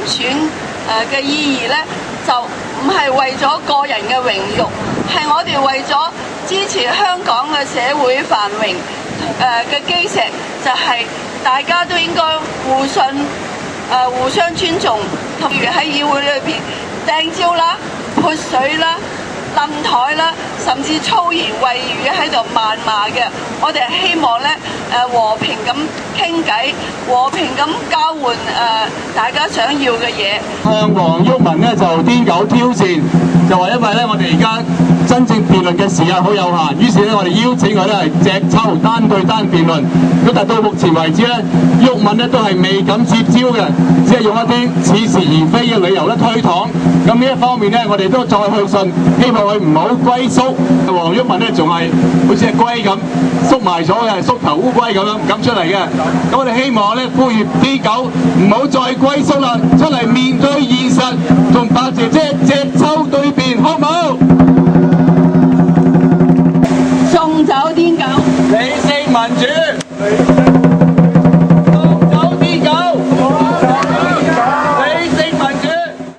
選嘅意義呢，就唔係為咗個人嘅榮辱，係我哋為咗支持香港嘅社會繁榮嘅基石，就係大家都應該互相尊重，同如喺議會裏邊掟蕉啦、潑水啦、掟台啦，甚至粗言穢語喺度謾罵嘅，我哋係希望咧和平咁傾偈，和平咁交換大家想要嘅嘢。向黃毓民咧就癲狗挑戰，就話因為咧我哋而家真正辯論嘅時間好有限，於是咧我哋邀請佢咧係隻抽單對單辯論。咁但到目前為止咧，毓民咧都係未敢接招嘅，只係用一啲似是而非嘅理由咧推搪。咁呢一方面咧，我哋都再去信，希望佢唔好龜縮。黃毓民咧仲係好似隻龜咁縮埋咗嘅，縮頭烏龜咁樣唔敢出嚟嘅。咁我哋希望咧呼籲啲狗唔好再龜縮啦，出嚟面對現實。